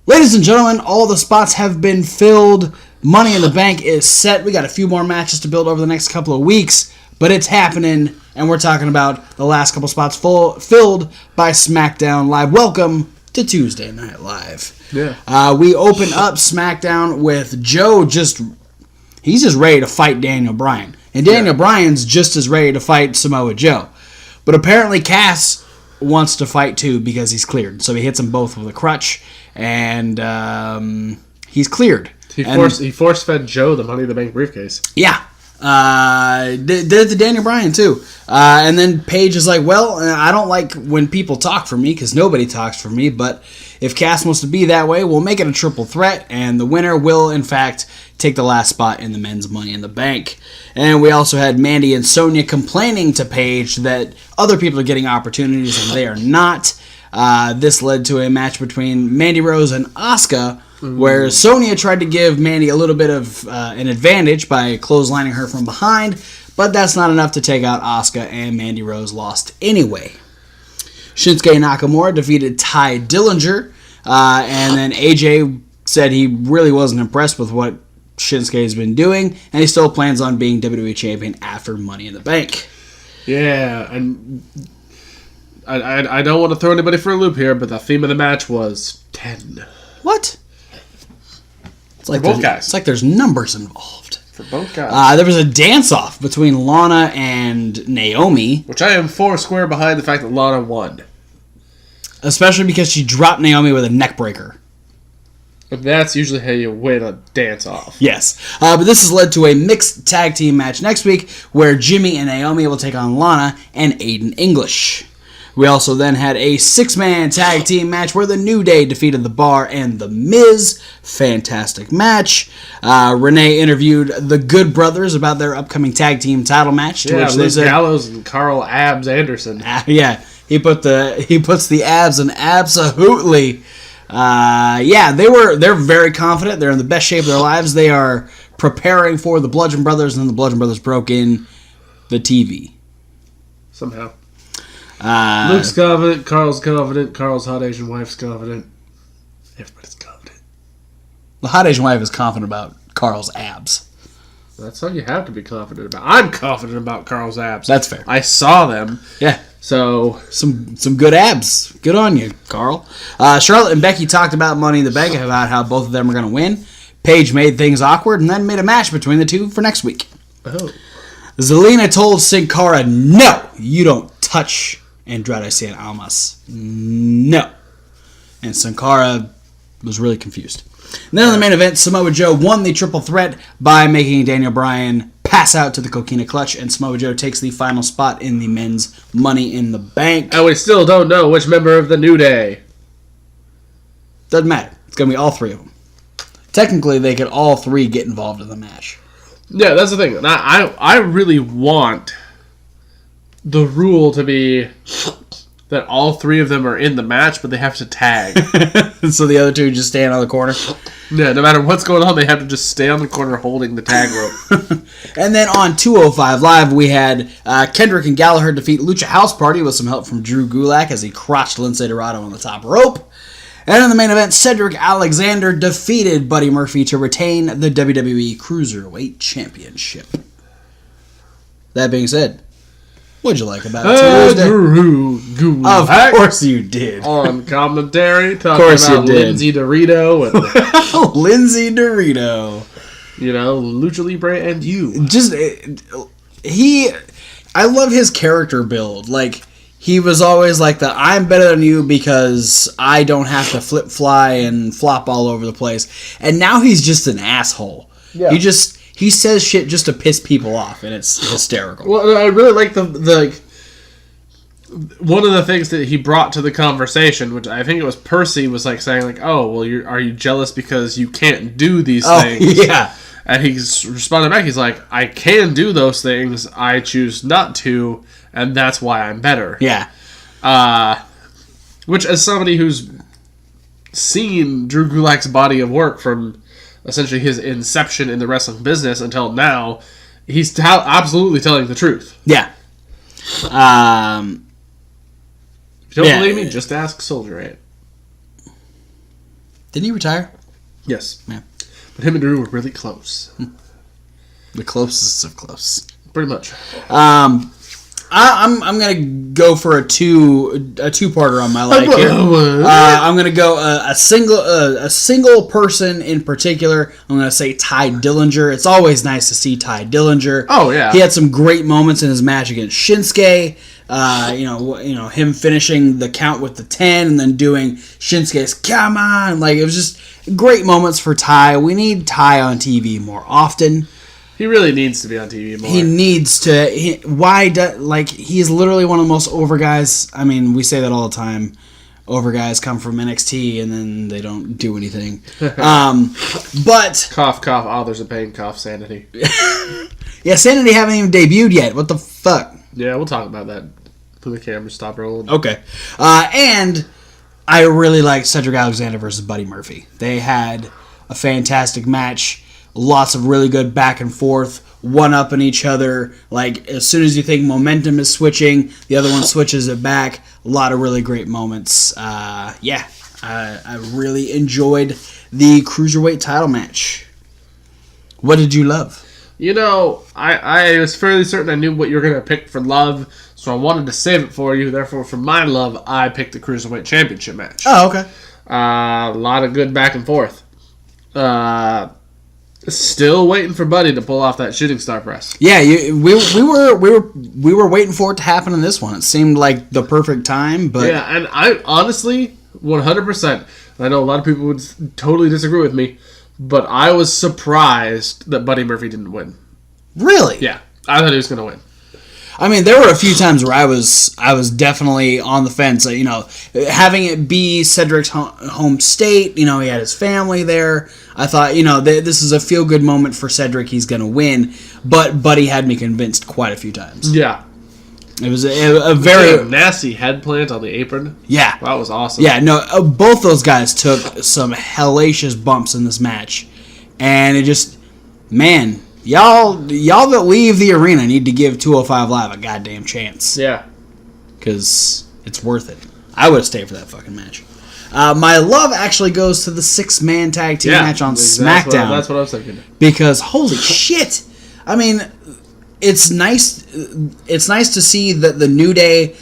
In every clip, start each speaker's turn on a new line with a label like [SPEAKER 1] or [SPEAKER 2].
[SPEAKER 1] Ladies and gentlemen, all the spots have been filled. Money in the Bank is set. We got a few more matches to build over the next couple of weeks, but it's happening, and we're talking about the last couple spots filled by Smackdown Live. Welcome to Tuesday Night Live.
[SPEAKER 2] Yeah.
[SPEAKER 1] We open up Smackdown with Joe he's just ready to fight Daniel Bryan. And Daniel Bryan's just as ready to fight Samoa Joe. But apparently Cass wants to fight too because he's cleared. So he hits them both with a crutch, and he's cleared.
[SPEAKER 2] He force-fed Joe the Money in the Bank briefcase.
[SPEAKER 1] Yeah. Did it to Daniel Bryan too. And then Paige is like, well, I don't like when people talk for me because nobody talks for me, but if Cass wants to be that way, we'll make it a triple threat, and the winner will, in fact, take the last spot in the men's Money in the Bank. And we also had Mandy and Sonya complaining to Paige that other people are getting opportunities and they are not. This led to a match between Mandy Rose and Asuka, where Sonya tried to give Mandy a little bit of an advantage by clotheslining her from behind, but that's not enough to take out Asuka, and Mandy Rose lost anyway. Shinsuke Nakamura defeated Ty Dillinger, and then AJ said he really wasn't impressed with what Shinsuke has been doing, and he still plans on being WWE Champion after Money in the Bank.
[SPEAKER 2] Yeah, and I don't want to throw anybody for a loop here, but the theme of the match was 10.
[SPEAKER 1] What? It's like
[SPEAKER 2] both guys.
[SPEAKER 1] It's like there's numbers involved.
[SPEAKER 2] For both guys.
[SPEAKER 1] There was a dance-off between Lana and Naomi.
[SPEAKER 2] Which I am four square behind the fact that Lana won.
[SPEAKER 1] Especially because she dropped Naomi with a neck breaker.
[SPEAKER 2] But that's usually how you win a dance-off.
[SPEAKER 1] Yes. But this has led to a mixed tag team match next week where Jimmy and Naomi will take on Lana and Aiden English. We also then had a 6-man tag team match where the New Day defeated the Bar and The Miz. Fantastic match. Renee interviewed the Good Brothers about their upcoming tag team title match. To which they said,
[SPEAKER 2] Gallows and Carl Abs Anderson.
[SPEAKER 1] Yeah, he puts the abs in absolutely. They're very confident. They're in the best shape of their lives. They are preparing for the Bludgeon Brothers, and then the Bludgeon Brothers broke in the TV.
[SPEAKER 2] Somehow. Luke's confident, Carl's confident, Carl's hot Asian wife's confident. Everybody's confident.
[SPEAKER 1] The hot Asian wife is confident about Carl's abs.
[SPEAKER 2] That's all you have to be confident about. I'm confident about Carl's abs.
[SPEAKER 1] That's fair.
[SPEAKER 2] I saw them.
[SPEAKER 1] Yeah.
[SPEAKER 2] So
[SPEAKER 1] some good abs. Good on you, Carl. Charlotte and Becky talked about Money in the Bank, about how both of them are going to win. Paige made things awkward and then made a match between the two for next week.
[SPEAKER 2] Oh.
[SPEAKER 1] Zelina told Sin Cara, no, you don't touch Andrade Cien Almas. No. And Sin Cara was really confused. And then in the main event, Samoa Joe won the triple threat by making Daniel Bryan pass out to the Coquina Clutch, and Samoa Joe takes the final spot in the men's Money in the Bank.
[SPEAKER 2] And we still don't know which member of the New Day.
[SPEAKER 1] Doesn't matter. It's going to be all three of them. Technically, they could all three get involved in the match.
[SPEAKER 2] Yeah, that's the thing. I really want the rule to be that all three of them are in the match, but they have to tag.
[SPEAKER 1] So the other two just stand on the corner?
[SPEAKER 2] Yeah, no matter what's going on, they have to just stay on the corner holding the tag rope.
[SPEAKER 1] And then on 205 Live, we had Kendrick and Gallagher defeat Lucha House Party with some help from Drew Gulak as he crotched Lince Dorado on the top rope. And in the main event, Cedric Alexander defeated Buddy Murphy to retain the WWE Cruiserweight Championship. That being said, what'd you like about Tuesday?
[SPEAKER 2] Drew Gulak.
[SPEAKER 1] Of course you did.
[SPEAKER 2] On commentary, talking about Lindsay Dorito and
[SPEAKER 1] Lindsay Dorito.
[SPEAKER 2] You know, Lucha Libre and you.
[SPEAKER 1] I love his character build. Like, he was always like I'm better than you because I don't have to fly and flop all over the place. And now he's just an asshole. Yeah. He says shit just to piss people off, and it's hysterical.
[SPEAKER 2] Well, I really like the one of the things that he brought to the conversation, which I think it was Percy, was like saying like, "Oh, well, are you jealous because you can't do these things?"
[SPEAKER 1] Yeah.
[SPEAKER 2] And he's responded back. He's like, "I can do those things. I choose not to, and that's why I'm better."
[SPEAKER 1] Yeah.
[SPEAKER 2] Which, as somebody who's seen Drew Gulak's body of work from essentially his inception in the wrestling business until now, he's absolutely telling the truth.
[SPEAKER 1] Yeah.
[SPEAKER 2] If you don't believe me, just ask Soldier 8.
[SPEAKER 1] Didn't he retire?
[SPEAKER 2] Yes.
[SPEAKER 1] Yeah.
[SPEAKER 2] But him and Drew were really close.
[SPEAKER 1] The closest of close.
[SPEAKER 2] Pretty much.
[SPEAKER 1] I'm gonna go for a two-parter on my like here. I'm gonna go a single person in particular. I'm gonna say Ty Dillinger. It's always nice to see Ty Dillinger.
[SPEAKER 2] Oh yeah,
[SPEAKER 1] he had some great moments in his match against Shinsuke. You know him finishing the count with the 10 and then doing Shinsuke's "Come on!" Like it was just great moments for Ty. We need Ty on TV more often.
[SPEAKER 2] He really needs to be on TV more.
[SPEAKER 1] He needs to. He's literally one of the most over guys. I mean, we say that all the time. Over guys come from NXT and then they don't do anything. But
[SPEAKER 2] cough, cough. Oh, there's a pain. Cough. Sanity.
[SPEAKER 1] Yeah, Sanity haven't even debuted yet. What the fuck?
[SPEAKER 2] Yeah, we'll talk about that when the cameras stop rolling.
[SPEAKER 1] Okay. And I really liked Cedric Alexander versus Buddy Murphy. They had a fantastic match. Lots of really good back and forth, one-upping each other. Like, as soon as you think momentum is switching, the other one switches it back. A lot of really great moments. I really enjoyed the Cruiserweight title match. What did you love?
[SPEAKER 2] You know, I was fairly certain I knew what you were going to pick for love, so I wanted to save it for you. Therefore, for my love, I picked the Cruiserweight Championship match.
[SPEAKER 1] Oh, okay.
[SPEAKER 2] A lot of good back and forth. Still waiting for Buddy to pull off that shooting star press.
[SPEAKER 1] Yeah, we were waiting for it to happen in this one. It seemed like the perfect time, but
[SPEAKER 2] yeah, and I honestly 100%. I know a lot of people would totally disagree with me, but I was surprised that Buddy Murphy didn't win.
[SPEAKER 1] Really?
[SPEAKER 2] Yeah, I thought he was going to win.
[SPEAKER 1] I mean, there were a few times where I was definitely on the fence. You know, having it be Cedric's home state. You know, he had his family there. I thought, you know, this is a feel-good moment for Cedric. He's going to win. But Buddy had me convinced quite a few times.
[SPEAKER 2] Yeah.
[SPEAKER 1] It was a very
[SPEAKER 2] nasty head plant on the apron.
[SPEAKER 1] Yeah.
[SPEAKER 2] That was awesome.
[SPEAKER 1] Yeah, no, both those guys took some hellacious bumps in this match. And it just, man, y'all that leave the arena need to give 205 Live a goddamn chance.
[SPEAKER 2] Yeah.
[SPEAKER 1] Because it's worth it. I would have stayed for that fucking match. My love actually goes to the 6-man tag team match on Smackdown.
[SPEAKER 2] That's what I was thinking.
[SPEAKER 1] Because holy shit! I mean, it's nice. It's nice to see that the New Day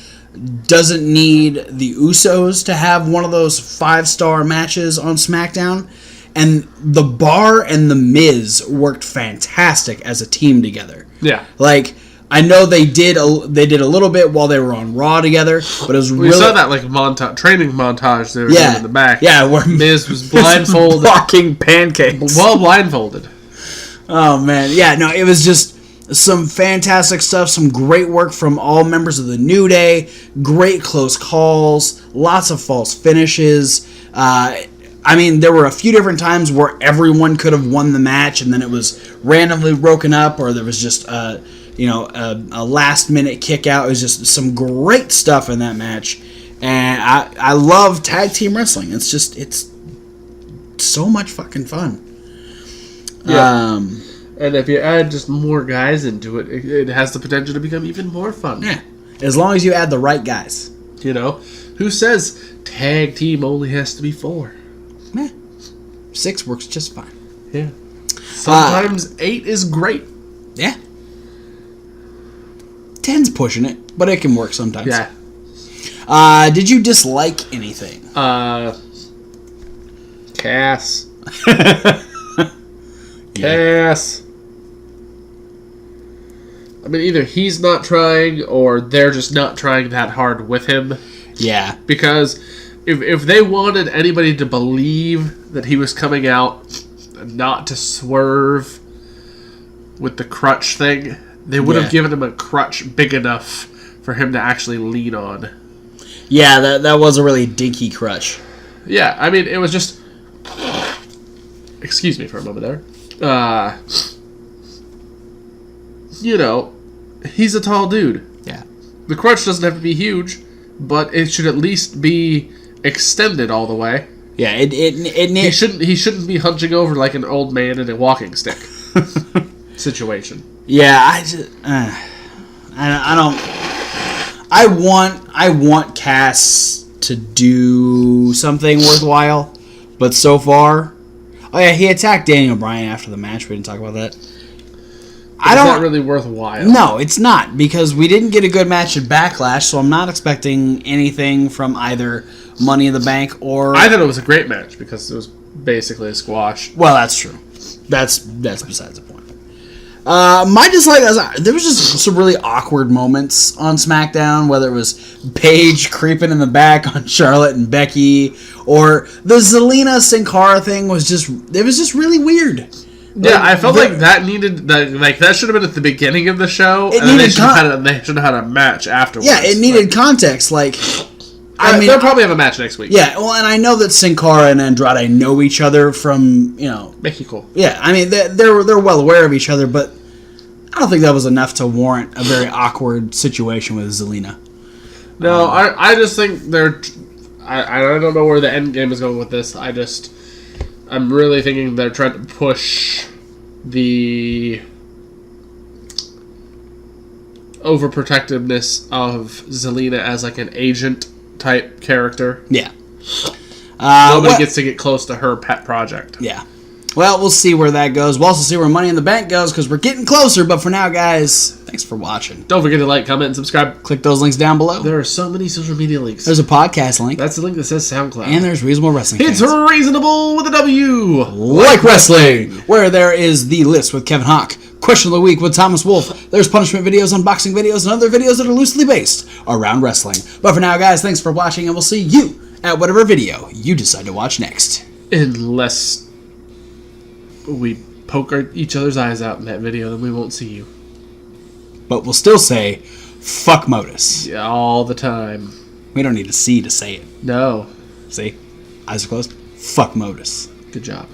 [SPEAKER 1] doesn't need the Usos to have one of those 5-star matches on SmackDown, and the Bar and The Miz worked fantastic as a team together.
[SPEAKER 2] Yeah,
[SPEAKER 1] like. I know they did a little bit while they were on Raw together, but it was really...
[SPEAKER 2] We saw that like training montage they were doing in the back.
[SPEAKER 1] Yeah, where
[SPEAKER 2] Miz was blindfolded.
[SPEAKER 1] Walking pancakes.
[SPEAKER 2] Well blindfolded.
[SPEAKER 1] Oh, man. Yeah, no, it was just some fantastic stuff, some great work from all members of the New Day, great close calls, lots of false finishes. I mean, there were a few different times where everyone could have won the match, and then it was randomly broken up, or there was just... a last-minute kick out. It was just some great stuff in that match. And I love tag team wrestling. It's so much fucking fun.
[SPEAKER 2] Yeah. And if you add just more guys into it, it has the potential to become even more fun.
[SPEAKER 1] Yeah. As long as you add the right guys.
[SPEAKER 2] You know? Who says tag team only has to be 4?
[SPEAKER 1] Yeah. 6 works just fine.
[SPEAKER 2] Yeah. Sometimes 8 is great.
[SPEAKER 1] Yeah. 10's pushing it, but it can work sometimes.
[SPEAKER 2] Yeah.
[SPEAKER 1] Did you dislike anything?
[SPEAKER 2] Cass.
[SPEAKER 1] Yeah.
[SPEAKER 2] Cass. I mean, either he's not trying or they're just not trying that hard with him.
[SPEAKER 1] Yeah.
[SPEAKER 2] Because if they wanted anybody to believe that he was coming out not to swerve with the crutch thing, they would have given him a crutch big enough for him to actually lean on.
[SPEAKER 1] Yeah, that was a really dinky crutch.
[SPEAKER 2] Yeah, I mean, it was just... Excuse me for a moment there. He's a tall dude.
[SPEAKER 1] Yeah.
[SPEAKER 2] The crutch doesn't have to be huge, but it should at least be extended all the way.
[SPEAKER 1] Yeah,
[SPEAKER 2] he shouldn't be hunching over like an old man in a walking stick situation.
[SPEAKER 1] Yeah, I don't. I want Cass to do something worthwhile, But so far... Oh, yeah, he attacked Daniel Bryan after the match. We didn't talk about that.
[SPEAKER 2] It's not really worthwhile.
[SPEAKER 1] No, it's not, because we didn't get a good match at Backlash, so I'm not expecting anything from either Money in the Bank or...
[SPEAKER 2] I thought it was a great match, because it was basically a squash.
[SPEAKER 1] Well, that's true. That's besides the point. My dislike is there was just some really awkward moments on SmackDown, whether it was Paige creeping in the back on Charlotte and Becky, or the Zelina Sin Cara thing was just really weird.
[SPEAKER 2] Yeah, I felt like that needed that should have been at the beginning of the show.
[SPEAKER 1] It
[SPEAKER 2] and
[SPEAKER 1] needed
[SPEAKER 2] they should have had a match afterwards.
[SPEAKER 1] Yeah, it needed context. Like,
[SPEAKER 2] I mean, they'll probably have a match next week.
[SPEAKER 1] Yeah, well, and I know that Sin Cara and Andrade know each other from
[SPEAKER 2] Mexico.
[SPEAKER 1] Yeah, I mean they're well aware of each other, but I don't think that was enough to warrant a very awkward situation with Zelina.
[SPEAKER 2] No, I just think they're. I don't know where the end game is going with this. I'm really thinking they're trying to push the overprotectiveness of Zelina as like an agent type character.
[SPEAKER 1] Yeah.
[SPEAKER 2] Nobody gets to get close to her pet project.
[SPEAKER 1] Yeah. Well, we'll see where that goes. We'll also see where Money in the Bank goes because we're getting closer. But for now, guys, thanks for watching.
[SPEAKER 2] Don't forget to like, comment, and subscribe.
[SPEAKER 1] Click those links down below.
[SPEAKER 2] There are so many social media links.
[SPEAKER 1] There's a podcast link.
[SPEAKER 2] That's the link that says SoundCloud.
[SPEAKER 1] And there's Reasonable Wrestling
[SPEAKER 2] It's
[SPEAKER 1] Fans.
[SPEAKER 2] Reasonable with a W.
[SPEAKER 1] Like Wrestling, where there is The List with Kevin Hawk, Question of the Week with Thomas Wolfe. There's punishment videos, unboxing videos, and other videos that are loosely based around wrestling. But for now, guys, thanks for watching, and we'll see you at whatever video you decide to watch next.
[SPEAKER 2] Unless we poke each other's eyes out in that video, then we won't see you.
[SPEAKER 1] But we'll still say, fuck Modus.
[SPEAKER 2] Yeah, all the time.
[SPEAKER 1] We don't need to see to say it.
[SPEAKER 2] No.
[SPEAKER 1] See? Eyes are closed. Fuck Modus.
[SPEAKER 2] Good job.